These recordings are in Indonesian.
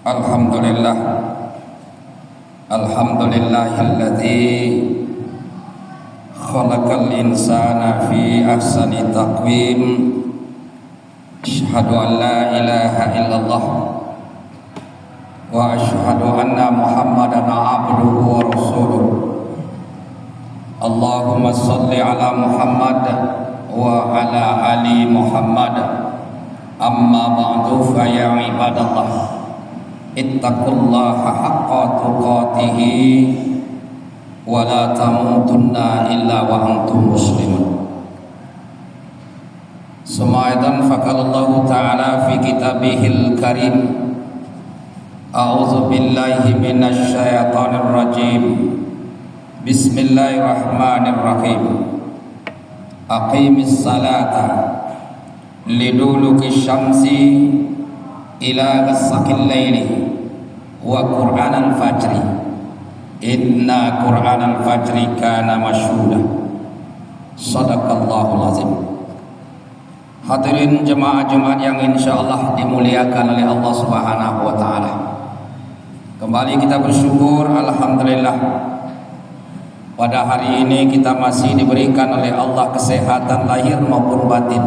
Alhamdulillah, alhamdulillahilladzi khalaqal insana fi ahsani taqwim. Asyhadu an la ilaha illallah wa asyhadu anna Muhammadan abduhu wa rasuluh. Allahumma shalli ala Muhammad wa ala ali Muhammad. Amma ba'du fa ya ibadallah, ittaqullaha haqqa tuqatihi wa la tamutunna illa wa antum muslimun. Sumaidan faqalallahu ta'ala fi kitabihil karim, a'udzu billahi minasy syaithanir rajim. Bismillahirrahmanirrahim. Aqimis salata liduluki syamsi ila ghasaqil laili wa qur'anal fajri inna qur'anal fajri kana masyhuda. Shadaqallahul azim. Hadirin jemaah Jumat yang insyaallah dimuliakan oleh Allah Subhanahu wa taala. Kembali kita bersyukur, alhamdulillah, pada hari ini kita masih diberikan oleh Allah kesehatan lahir maupun batin,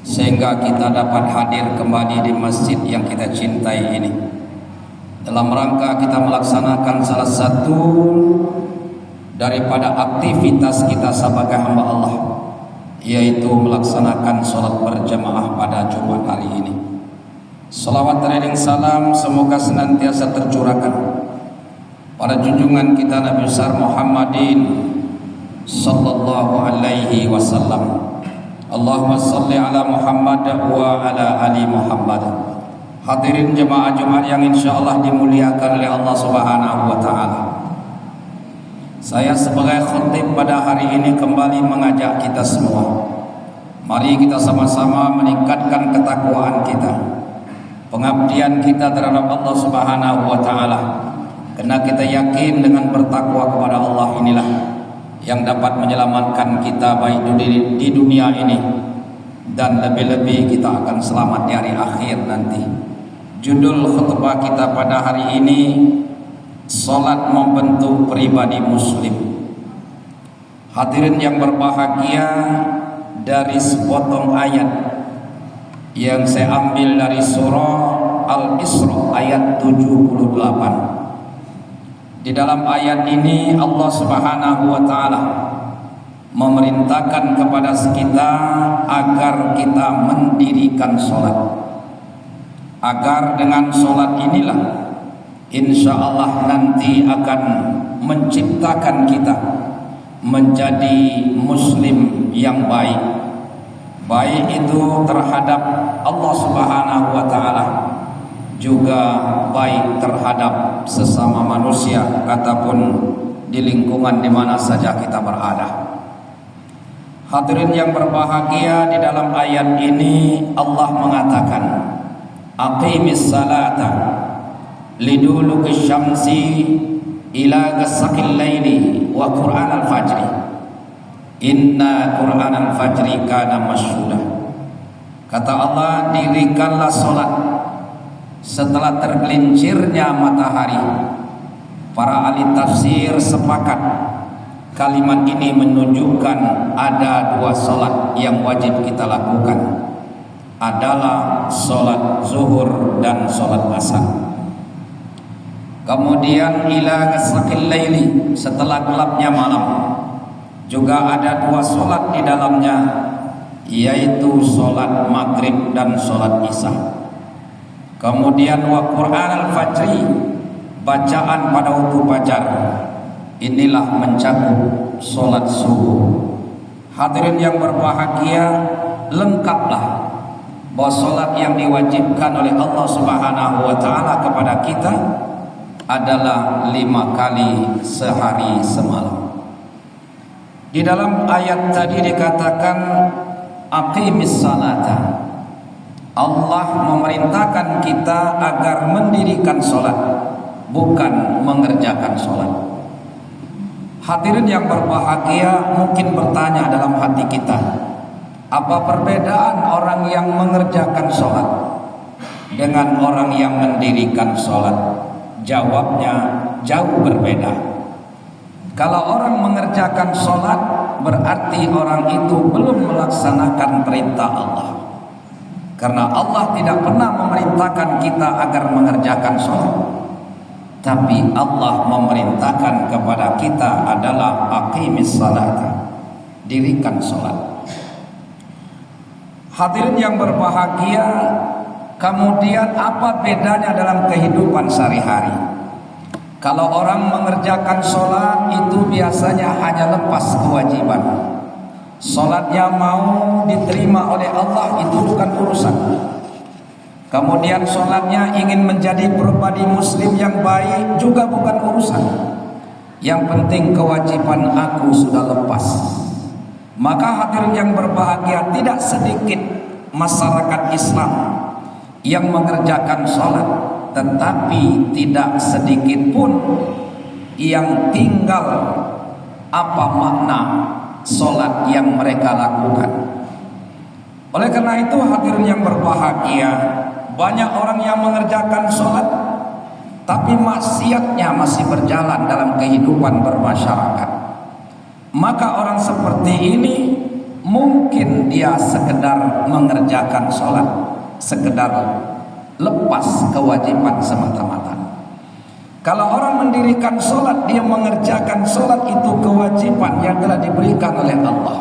sehingga kita dapat hadir kembali di masjid yang kita cintai ini dalam rangka kita melaksanakan salah satu daripada aktivitas kita sebagai hamba Allah, yaitu melaksanakan sholat berjamaah pada Jumat hari ini. Salawat dan salam semoga senantiasa tercurahkan pada junjungan kita Nabi besar Muhammadin sallallahu alaihi wasallam. Allahumma salli ala Muhammad wa ala ali Muhammad. Hadirin jemaah Jumat yang insyaallah dimuliakan oleh Allah Subhanahu wa taala. Saya sebagai khatib pada hari ini kembali mengajak kita semua, mari kita sama-sama meningkatkan ketakwaan kita, pengabdian kita terhadap Allah Subhanahu wa taala. Karena kita yakin dengan bertakwa kepada Allah inilah yang dapat menyelamatkan kita baik di dunia ini, dan lebih-lebih kita akan selamat di hari akhir nanti. Judul khutbah kita pada hari ini, salat membentuk pribadi muslim. Hadirin yang berbahagia, dari sepotong ayat yang saya ambil dari surah Al-Isra ayat 78. Di dalam ayat ini Allah Subhanahu wa taala memerintahkan kepada kita agar kita mendirikan salat, agar dengan salat inilah insyaallah nanti akan menciptakan kita menjadi muslim yang baik, baik itu terhadap Allah Subhanahu wa taala, juga baik terhadap sesama manusia ataupun di lingkungan di mana saja kita berada. Hadirin yang berbahagia, di dalam ayat ini Allah mengatakan, aqimis salata liduluki syamsi ila ghasaqil laili wa qur'anal fajri inna qur'anal fajri kana masyhuda. Kata Allah, dirikanlah salat setelah tergelincirnya matahari. Para ahli tafsir sepakat kalimat ini menunjukkan ada dua salat yang wajib kita lakukan, adalah salat zuhur dan salat asar. Kemudian ila ghasaqil laili, setelah gelapnya malam, juga ada dua salat di dalamnya, yaitu salat maghrib dan salat isya. Kemudian wa Qur'anal fajri, bacaan pada waktu fajar, inilah mencakup salat subuh. Hadirin yang berbahagia, lengkaplah bahwa salat yang diwajibkan oleh Allah Subhanahu wa taala kepada kita adalah 5 kali sehari semalam. Di dalam ayat tadi dikatakan aqimis salata, Allah memerintahkan kita agar mendirikan sholat, bukan mengerjakan sholat. Hadirin yang berbahagia, mungkin bertanya dalam hati kita, apa perbedaan orang yang mengerjakan sholat dengan orang yang mendirikan sholat? Jawabnya jauh berbeda. Kalau orang mengerjakan sholat, berarti orang itu belum melaksanakan perintah Allah. Karena Allah tidak pernah memerintahkan kita agar mengerjakan sholat, tapi Allah memerintahkan kepada kita adalah aqimis salata, dirikan sholat. Hadirin yang berbahagia, kemudian apa bedanya dalam kehidupan sehari-hari? Kalau orang mengerjakan sholat itu biasanya hanya lepas kewajiban. Sholatnya mau diterima oleh Allah itu bukan urusan. Kemudian sholatnya ingin menjadi pribadi muslim yang baik juga bukan urusan. Yang penting kewajiban aku sudah lepas. Maka hadirin yang berbahagia, tidak sedikit masyarakat Islam yang mengerjakan sholat, tetapi tidak sedikit pun yang tinggal apa makna sholat yang mereka lakukan. Oleh karena itu hadirin yang berbahagia, banyak orang yang mengerjakan sholat tapi maksiatnya masih berjalan dalam kehidupan bermasyarakat. Maka orang seperti ini mungkin dia sekedar mengerjakan sholat, sekedar lepas kewajiban semata-mata. Kalau orang mendirikan sholat, dia mengerjakan sholat itu kewajiban yang telah diberikan oleh Allah.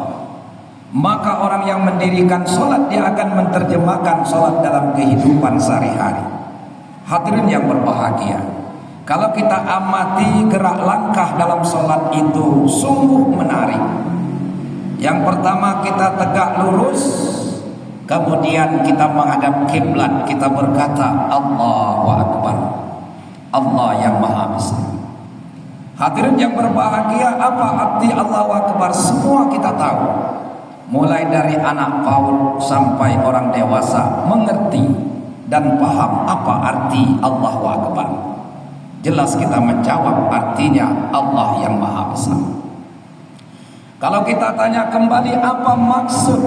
Maka orang yang mendirikan sholat, dia akan menerjemahkan sholat dalam kehidupan sehari-hari. Hadirin yang berbahagia, kalau kita amati gerak langkah dalam sholat itu sungguh menarik. Yang pertama, kita tegak lurus, kemudian kita menghadap kiblat, kita berkata Allahu Akbar, Allah yang Maha Besar. Hadirin yang berbahagia, apa arti Allahu Akbar? Semua kita tahu. Mulai dari anak PAUD sampai orang dewasa mengerti dan paham apa arti Allahu Akbar. Jelas kita menjawab artinya Allah yang Maha Besar. Kalau kita tanya kembali apa maksud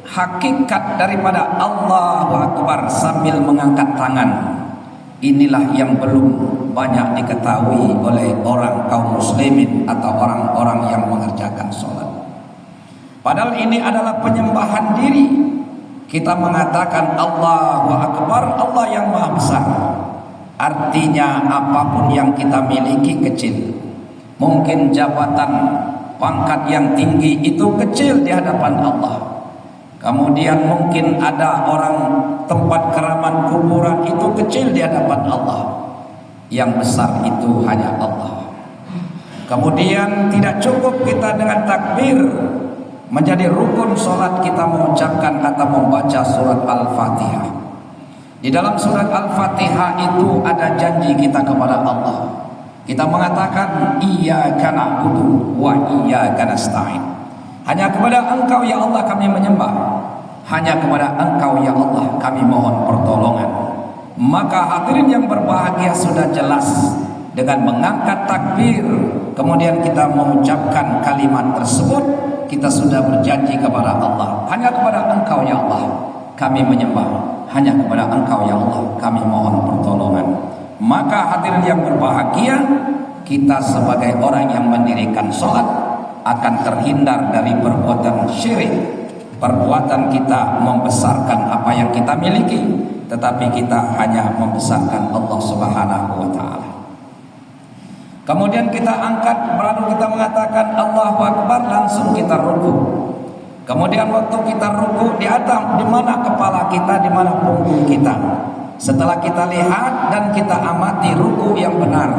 hakikat daripada Allahu Akbar sambil mengangkat tangan, inilah yang belum banyak diketahui oleh orang kaum muslimin atau orang-orang yang mengerjakan sholat. Padahal ini adalah penyembahan diri. Kita mengatakan Allahu Akbar, Allah yang Maha Besar. Artinya apapun yang kita miliki kecil. Mungkin jabatan, pangkat yang tinggi itu kecil di hadapan Allah. Kemudian mungkin ada orang tempat keramat kuburan itu kecil di hadapan Allah. Yang besar itu hanya Allah. Kemudian tidak cukup kita dengan takbir menjadi rukun sholat kita mengucapkan atau membaca surat Al-Fatihah. Di dalam surat Al-Fatihah itu ada janji kita kepada Allah. Kita mengatakan iyyaka na'budu wa iyyaka nasta'in. Hanya kepada Engkau ya Allah kami menyembah. Hanya kepada Engkau ya Allah kami mohon pertolongan. Maka hadirin yang berbahagia, sudah jelas dengan mengangkat takbir, kemudian kita mengucapkan kalimat tersebut, kita sudah berjanji kepada Allah. Hanya kepada Engkau ya Allah kami menyembah. Hanya kepada Engkau ya Allah kami mohon pertolongan. Maka hadirin yang berbahagia, kita sebagai orang yang mendirikan sholat akan terhindar dari perbuatan syirik. Perbuatan kita membesarkan apa yang kita miliki, tetapi kita hanya membesarkan Allah Subhanahu wa Ta'ala. Kemudian kita angkat, baru kita mengatakan Allahu Akbar, langsung kita ruku. Kemudian waktu kita ruku, di atas di mana kepala kita, di mana punggung kita. Setelah kita lihat dan kita amati ruku yang benar,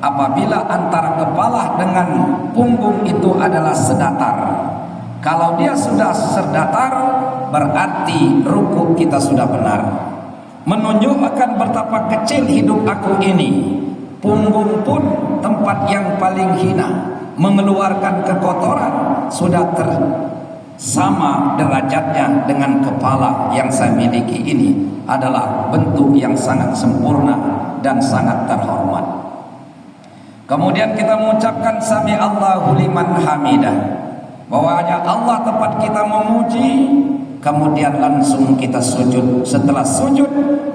apabila antara kepala dengan punggung itu adalah sedatar. Kalau dia sudah sedatar, berarti ruku kita sudah benar. Menunjukkan betapa kecil hidup aku ini. Punggung pun tempat yang paling hina, mengeluarkan kekotoran, sudah sama derajatnya dengan kepala yang saya miliki ini, adalah bentuk yang sangat sempurna dan sangat terhormat. Kemudian kita mengucapkan sami Allahu liman hamidah, bahwa hanya Allah tempat kita memuji, kemudian langsung kita sujud. Setelah sujud,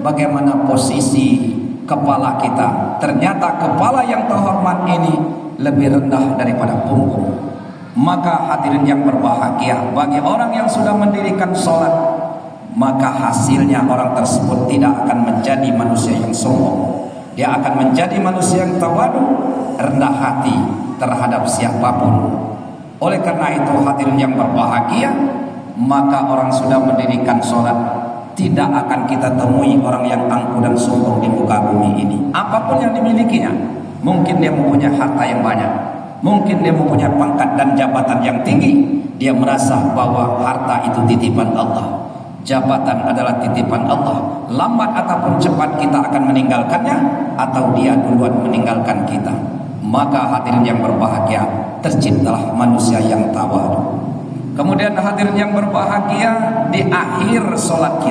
bagaimana posisi kepala kita? Ternyata kepala yang terhormat ini lebih rendah daripada punggung. Maka hadirin yang berbahagia, bagi orang yang sudah mendirikan sholat, maka hasilnya orang tersebut tidak akan menjadi manusia yang sombong. Dia akan menjadi manusia yang tawadu, rendah hati terhadap siapapun. Oleh karena itu hadirin yang berbahagia, maka orang sudah mendirikan sholat, tidak akan kita temui orang yang angkuh dan sombong di muka bumi ini. Apapun yang dimilikinya, mungkin dia mempunyai harta yang banyak, mungkin dia mempunyai pangkat dan jabatan yang tinggi, dia merasa bahwa harta itu titipan Allah, jabatan adalah titipan Allah. Lambat ataupun cepat kita akan meninggalkannya, atau dia duluan meninggalkan kita. Maka hadirin yang berbahagia, terciptalah manusia yang tawadu. Kemudian hadirin yang berbahagia, di akhir sholat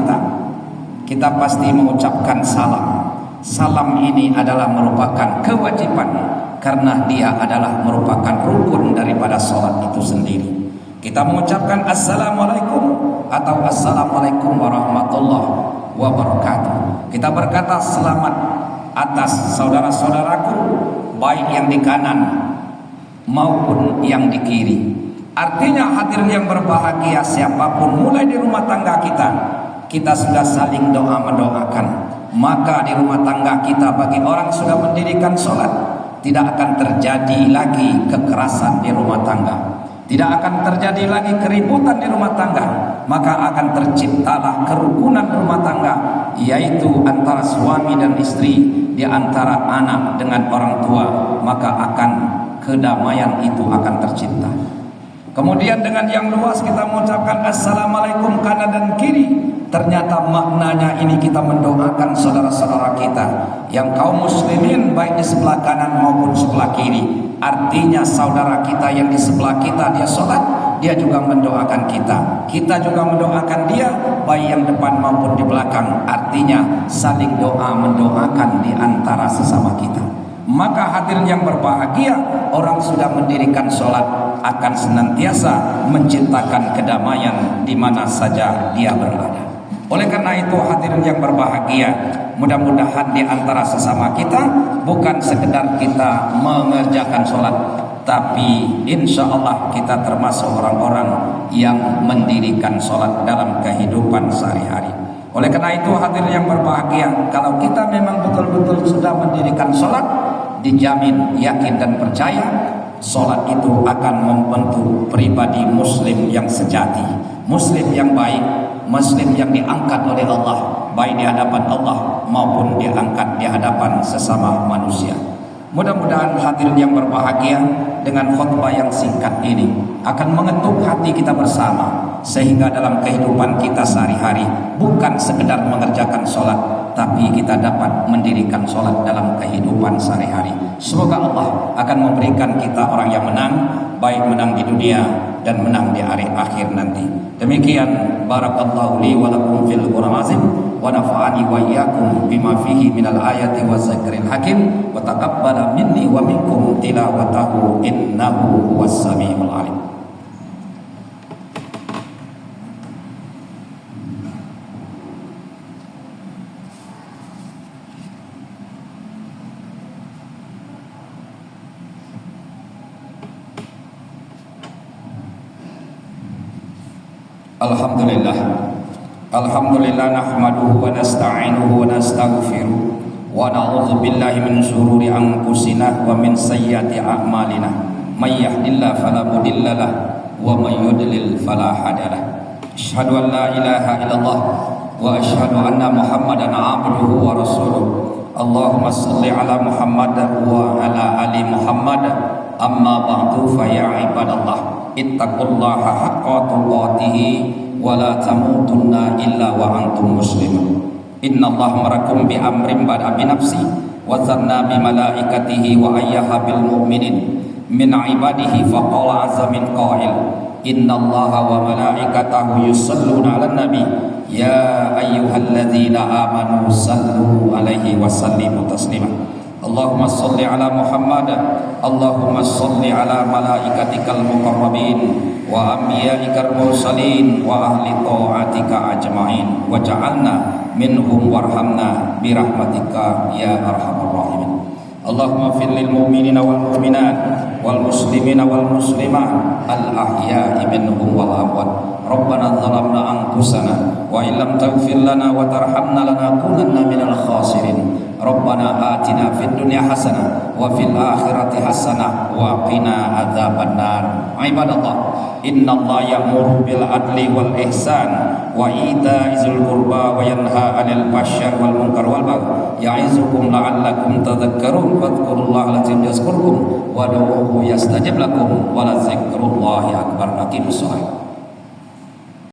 kita pasti mengucapkan salam. Salam ini adalah merupakan kewajiban, karena dia adalah merupakan rukun daripada sholat itu sendiri. Kita mengucapkan assalamualaikum atau assalamualaikum warahmatullahi wabarakatuh. Kita berkata selamat atas saudara-saudaraku, baik yang di kanan maupun yang di kiri. Artinya hadirin yang berbahagia, siapapun mulai di rumah tangga kita sudah saling doa mendoakan. Maka di rumah tangga kita, bagi orang sudah mendirikan sholat, tidak akan terjadi lagi kekerasan di rumah tangga, tidak akan terjadi lagi keributan di rumah tangga, maka akan terciptalah kerukunan rumah tangga, yaitu antara suami dan istri, di antara anak dengan orang tua, maka akan kedamaian itu akan tercipta. Kemudian dengan yang luas kita mengucapkan assalamualaikum kanan dan kiri. Ternyata maknanya ini kita mendoakan saudara-saudara kita yang kaum muslimin, baik di sebelah kanan maupun sebelah kiri. Artinya saudara kita yang di sebelah kita, dia sholat, dia juga mendoakan kita juga mendoakan dia, baik yang depan maupun di belakang. Artinya saling doa mendoakan di antara sesama kita. Maka hadirin yang berbahagia, orang sudah mendirikan sholat akan senantiasa menciptakan kedamaian di mana saja dia berada. Oleh karena itu hadirin yang berbahagia, mudah-mudahan di antara sesama kita bukan sekedar kita mengerjakan sholat, tapi insya Allah kita termasuk orang-orang yang mendirikan sholat dalam kehidupan sehari-hari. Oleh karena itu hadirin yang berbahagia, kalau kita memang betul-betul sudah mendirikan sholat, dijamin, yakin dan percaya, sholat itu akan membentuk pribadi muslim yang sejati, muslim yang baik, muslim yang diangkat oleh Allah, baik di hadapan Allah maupun diangkat di hadapan sesama manusia. Mudah-mudahan hadirin yang berbahagia, dengan khutbah yang singkat ini akan mengetuk hati kita bersama, sehingga dalam kehidupan kita sehari-hari bukan sekedar mengerjakan sholat, tapi kita dapat mendirikan sholat dalam kehidupan sehari-hari. Semoga Allah akan memberikan kita orang yang menang, baik menang di dunia dan menang di hari akhir nanti. Demikian, barakallahu li wa lakum fil Qur'an azim, wa nafa'ani wa iyyakum bima fihi minal ayati wa zikril hakim, wa taqabbala minni wa minkum tilawatahu innahu huwas samiul alim. Alhamdulillah nahmaduhu wa nasta'inuhu wa nastaghfiruh wa na'udzu billahi min shururi anfusina wa min sayyiati a'malina. May yahdihillahu fala mudhillalah wa may yudlil fala hadiyalah. Asyhadu an la ilaha illallah wa asyhadu anna Muhammadan 'abduhu wa rasuluh. Allahumma shalli ala Muhammad wa ala ali Muhammad. Amma ba'du, fa ya ibadallah, ittaqullaha haqqa tuqatih wa la tamutunna illa wa antum muslimun. Innallaha marakum bi amrin bada bi nafsi wa zanna bi malaikatihi wa ayyaha bil mu'minin min ibadihi faqala azza min qail innallaha wa malaikatahu yusalluna 'alan nabi ya ayyuhalladzina amanu sallu alaihi wa sallimu taslima. Allahumma salli ala Muhammad, Allahumma salli ala malaikatikal muqarrabin wa anbiya'ikal mursalin wa ahli ta'atika ajma'in waj'alna minhum warhamna birahmatika ya arhamar rahimin. Allahumma fir lil mu'minina wal mu'minat wal muslimina wal muslimat al ahya'i minhum wal amwat. Rabbana zalamna anfusana wa illam taghfir lana wa tarhamna lanakunanna minal khasirin. Rabbana atina fid dunya hasanah wa fil akhirati hasanah wa qina adzabannar. Ibadallah, innallaha ya'muru bil adli wal ihsan wa ita'izil qurba wa yanha 'anil fahsya'i wal munkar wal baghi ya'izukum la'allakum tadhakkarun fadhkurullaha lazim yazkurkum wa du'uhu yastajib lakum wa la dzikrullahi akbar. Aqimus shalah.